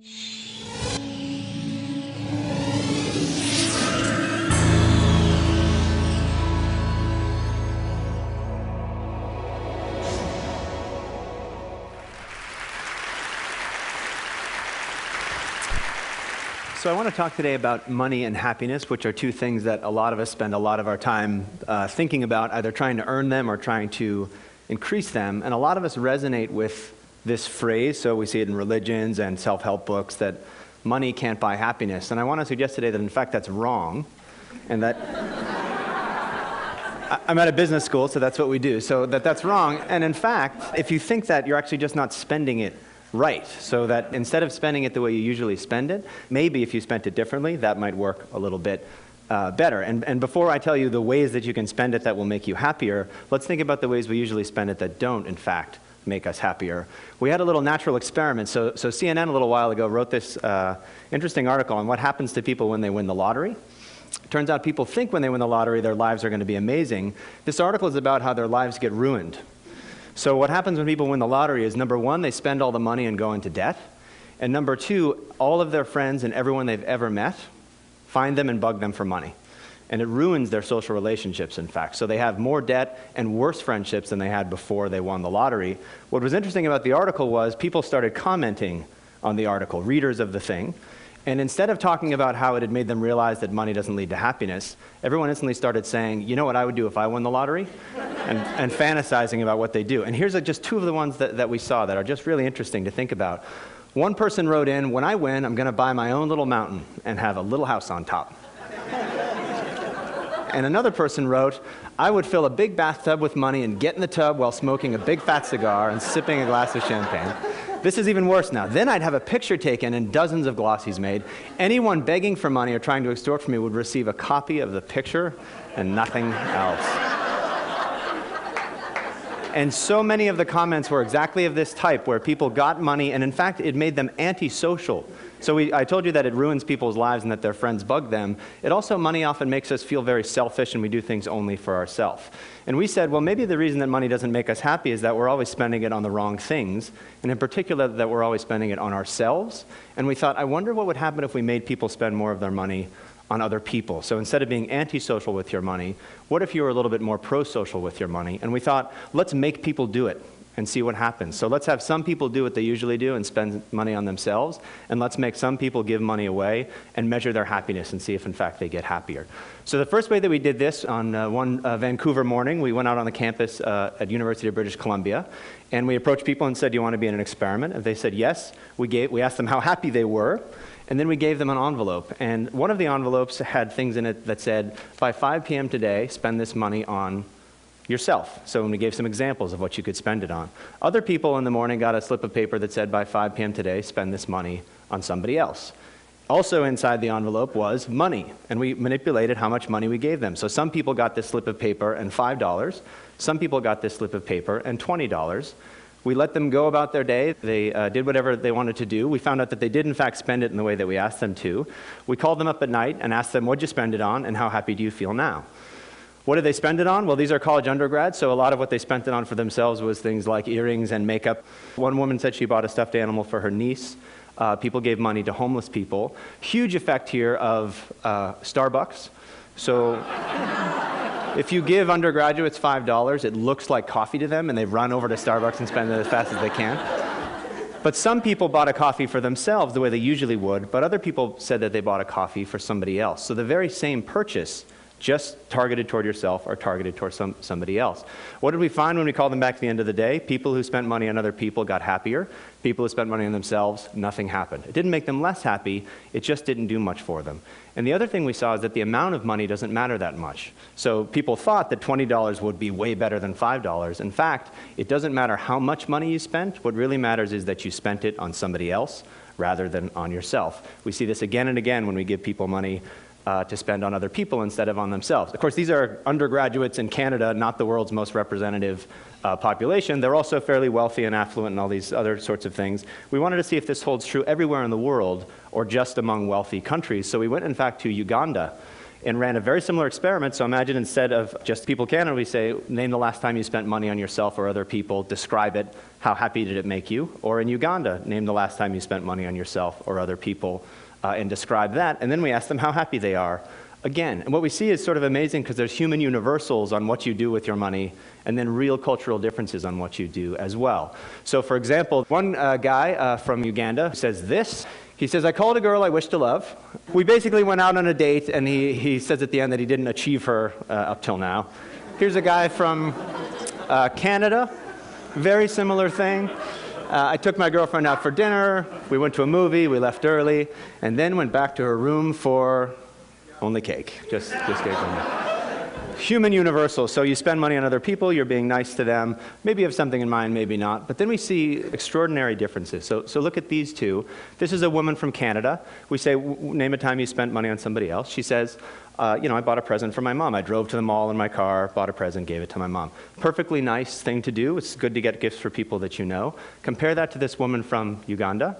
So I want to talk today about money and happiness, which are two things that a lot of us spend a lot of our time thinking about, either trying to earn them or trying to increase them. And a lot of us resonate with this phrase, so we see it in religions and self-help books, that money can't buy happiness. And I want to suggest today that, in fact, that's wrong, and that I'm at a business school, so that's what we do, so that's wrong. And in fact, if you think that, you're actually just not spending it right, so that instead of spending it the way you usually spend it, maybe if you spent it differently, that might work a little bit better. And before I tell you the ways that you can spend it that will make you happier, let's think about the ways we usually spend it that don't, in fact, make us happier. We had a little natural experiment. So CNN a little while ago wrote this interesting article on what happens to people when they win the lottery. Turns out people think when they win the lottery their lives are going to be amazing. This article is about how their lives get ruined. So what happens when people win the lottery is, number one, they spend all the money and go into debt. And number two, all of their friends and everyone they've ever met find them and bug them for money. And it ruins their social relationships, in fact. So they have more debt and worse friendships than they had before they won the lottery. What was interesting about the article was people started commenting on the article, readers of the thing. And instead of talking about how it had made them realize that money doesn't lead to happiness, everyone instantly started saying, you know what I would do if I won the lottery? And fantasizing about what they do. And here's just two of the ones that we saw that are just really interesting to think about. One person wrote in, when I win, I'm going to buy my own little mountain and have a little house on top. And another person wrote, I would fill a big bathtub with money and get in the tub while smoking a big fat cigar and sipping a glass of champagne. This is even worse now. Then I'd have a picture taken and dozens of glossies made. Anyone begging for money or trying to extort from me would receive a copy of the picture and nothing else. And so many of the comments were exactly of this type, where people got money, and in fact, it made them antisocial. So I told you that it ruins people's lives and that their friends bug them. It also, money often makes us feel very selfish, and we do things only for ourselves. And we said, well, maybe the reason that money doesn't make us happy is that we're always spending it on the wrong things, and in particular, that we're always spending it on ourselves. And we thought, I wonder what would happen if we made people spend more of their money on other people. So instead of being antisocial with your money, what if you were a little bit more pro-social with your money? And we thought, let's make people do it and see what happens. So let's have some people do what they usually do and spend money on themselves, and let's make some people give money away and measure their happiness and see if in fact they get happier. So the first way that we did this, on one Vancouver morning, we went out on the campus at University of British Columbia, and we approached people and said, do you want to be in an experiment? And they said yes. We asked them how happy they were, and then we gave them an envelope. And one of the envelopes had things in it that said, by 5 p.m. today, spend this money on yourself. So when we gave some examples of what you could spend it on. Other people in the morning got a slip of paper that said, by 5 p.m. today, spend this money on somebody else. Also inside the envelope was money, and we manipulated how much money we gave them. So some people got this slip of paper and $5. Some people got this slip of paper and $20. We let them go about their day. They did whatever they wanted to do. We found out that they did, in fact, spend it in the way that we asked them to. We called them up at night and asked them, what'd you spend it on, and how happy do you feel now? What did they spend it on? Well, these are college undergrads, so a lot of what they spent it on for themselves was things like earrings and makeup. One woman said she bought a stuffed animal for her niece. People gave money to homeless people. Huge effect here of Starbucks. So if you give undergraduates $5, it looks like coffee to them, and they run over to Starbucks and spend it as fast as they can. But some people bought a coffee for themselves the way they usually would, but other people said that they bought a coffee for somebody else. So the very same purchase, just targeted toward yourself or targeted toward somebody else. What did we find when we called them back at the end of the day? People who spent money on other people got happier. People who spent money on themselves, nothing happened. It didn't make them less happy, it just didn't do much for them. And the other thing we saw is that the amount of money doesn't matter that much. So people thought that $20 would be way better than $5. In fact, it doesn't matter how much money you spent. What really matters is that you spent it on somebody else rather than on yourself. We see this again and again when we give people money to spend on other people instead of on themselves. Of course, these are undergraduates in Canada, not the world's most representative population. They're also fairly wealthy and affluent and all these other sorts of things. We wanted to see if this holds true everywhere in the world or just among wealthy countries. So we went, in fact, to Uganda. and ran a very similar experiment. So imagine instead of just People Canada, we say, name the last time you spent money on yourself or other people, describe it, how happy did it make you? Or in Uganda, name the last time you spent money on yourself or other people and describe that. And then we ask them how happy they are. Again, and what we see is sort of amazing because there's human universals on what you do with your money and then real cultural differences on what you do as well. So for example, one guy from Uganda says this. He says, I called a girl I wish to love. We basically went out on a date, and he says at the end that he didn't achieve her up till now. Here's a guy from Canada, very similar thing. I took my girlfriend out for dinner, we went to a movie, we left early, and then went back to her room for only cake, just cake only. Human universal, so you spend money on other people, you're being nice to them, maybe you have something in mind, maybe not, but then we see extraordinary differences. So look at these two. This is a woman from Canada. We say, name a time you spent money on somebody else. She says, I bought a present for my mom. I drove to the mall in my car, bought a present, gave it to my mom. Perfectly nice thing to do. It's good to get gifts for people that you know. Compare that to this woman from Uganda.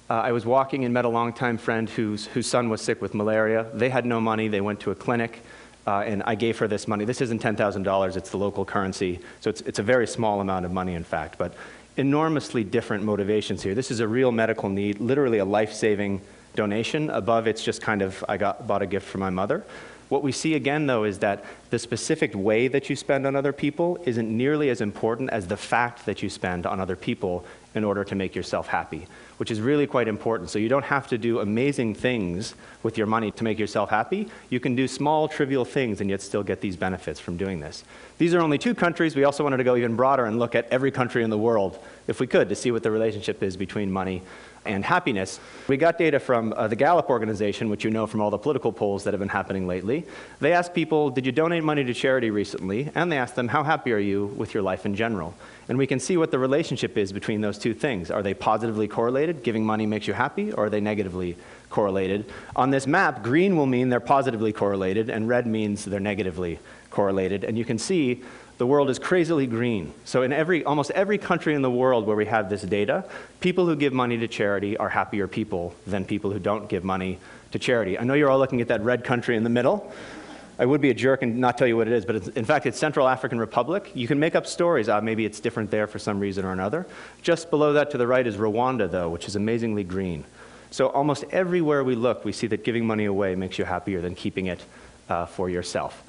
I was walking and met a longtime friend whose son was sick with malaria. They had no money. They went to a clinic. And I gave her this money. This isn't $10,000, it's the local currency. So it's a very small amount of money, in fact, but enormously different motivations here. This is a real medical need, literally a life-saving donation. Above, it's just kind of, bought a gift for my mother. What we see again, though, is that the specific way that you spend on other people isn't nearly as important as the fact that you spend on other people in order to make yourself happy, which is really quite important. So you don't have to do amazing things with your money to make yourself happy. You can do small, trivial things and yet still get these benefits from doing this. These are only 2 countries. We also wanted to go even broader and look at every country in the world, if we could, to see what the relationship is between money and happiness. We got data from the Gallup organization, which you know from all the political polls that have been happening lately. They asked people, did you donate money to charity recently? And they asked them, how happy are you with your life in general? And we can see what the relationship is between those 2 things. Are they positively correlated? Giving money makes you happy, or are they negatively correlated? On this map, green will mean they're positively correlated, and red means they're negatively correlated. And you can see the world is crazily green. So in almost every country in the world where we have this data, people who give money to charity are happier people than people who don't give money to charity. I know you're all looking at that red country in the middle. I would be a jerk and not tell you what it is, but in fact, it's Central African Republic. You can make up stories. Maybe it's different there for some reason or another. Just below that to the right is Rwanda, though, which is amazingly green. So almost everywhere we look, we see that giving money away makes you happier than keeping it for yourself.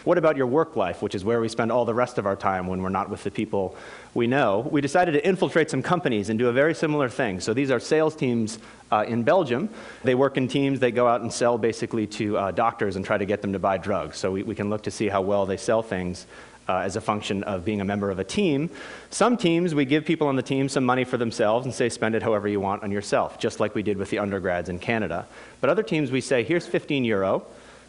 What about your work life, which is where we spend all the rest of our time when we're not with the people we know? We decided to infiltrate some companies and do a very similar thing. So these are sales teams in Belgium. They work in teams. They go out and sell basically to doctors and try to get them to buy drugs. So we can look to see how well they sell things as a function of being a member of a team. Some teams, we give people on the team some money for themselves and say, spend it however you want on yourself, just like we did with the undergrads in Canada. But other teams, we say, here's €15.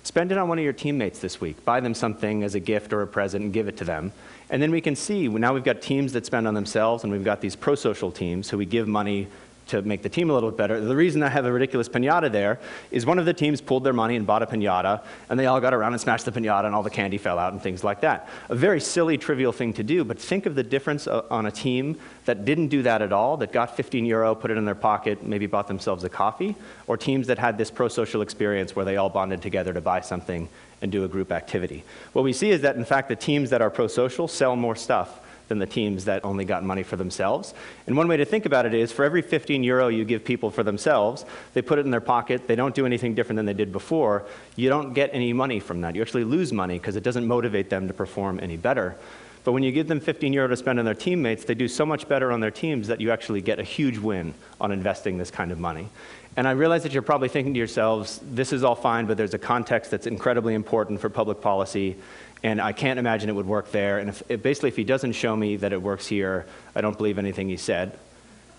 Spend it on one of your teammates this week. Buy them something as a gift or a present and give it to them. And then we can see, now we've got teams that spend on themselves, and we've got these pro-social teams who we give money to make the team a little bit better. The reason I have a ridiculous piñata there is one of the teams pulled their money and bought a piñata, and they all got around and smashed the piñata, and all the candy fell out and things like that. A very silly, trivial thing to do, but think of the difference on a team that didn't do that at all, that got €15, put it in their pocket, maybe bought themselves a coffee, or teams that had this pro-social experience where they all bonded together to buy something and do a group activity. What we see is that, in fact, the teams that are pro-social sell more stuff than the teams that only got money for themselves. And one way to think about it is, for every €15 you give people for themselves, they put it in their pocket, they don't do anything different than they did before, you don't get any money from that. You actually lose money because it doesn't motivate them to perform any better. But when you give them €15 to spend on their teammates, they do so much better on their teams that you actually get a huge win on investing this kind of money. And I realize that you're probably thinking to yourselves, this is all fine, but there's a context that's incredibly important for public policy, and I can't imagine it would work there. And basically, if he doesn't show me that it works here, I don't believe anything he said.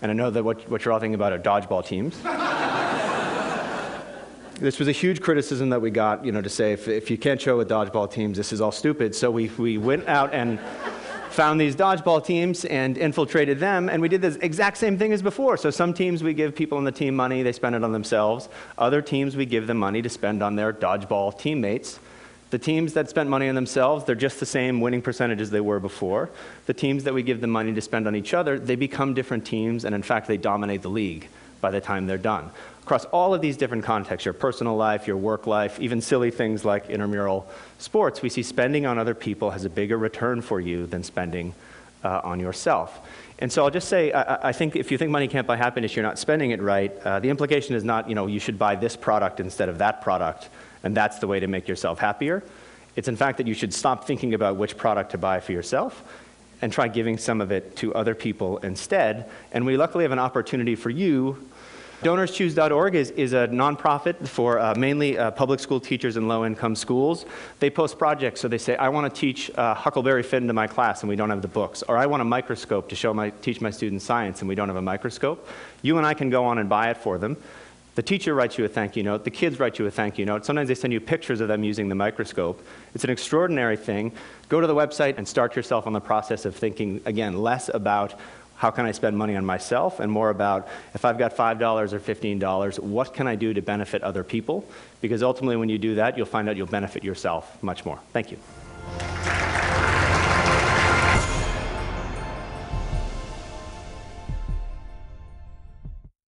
And I know that what you're all thinking about are dodgeball teams. This was a huge criticism that we got, to say, if you can't show with dodgeball teams, this is all stupid. So we went out and found these dodgeball teams and infiltrated them, and we did the exact same thing as before. So some teams we give people on the team money, they spend it on themselves. Other teams we give them money to spend on their dodgeball teammates. The teams that spent money on themselves, they're just the same winning percentage as they were before. The teams that we give them money to spend on each other, they become different teams, and in fact, they dominate the league by the time they're done. Across all of these different contexts, your personal life, your work life, even silly things like intramural sports, we see spending on other people has a bigger return for you than spending on yourself. And so I'll just say, I think if you think money can't buy happiness, you're not spending it right. The implication is not, you should buy this product instead of that product, and that's the way to make yourself happier. It's in fact that you should stop thinking about which product to buy for yourself and try giving some of it to other people instead. And we luckily have an opportunity for you. DonorsChoose.org is a nonprofit for mainly public school teachers in low-income schools. They post projects, so they say, I want to teach Huckleberry Finn to my class, and we don't have the books. Or I want a microscope to teach my students science, and we don't have a microscope. You and I can go on and buy it for them. The teacher writes you a thank you note. The kids write you a thank you note. Sometimes they send you pictures of them using the microscope. It's an extraordinary thing. Go to the website and start yourself on the process of thinking, again, less about how can I spend money on myself, and more about, if I've got $5 or $15, what can I do to benefit other people? Because ultimately when you do that, you'll find out you'll benefit yourself much more. Thank you.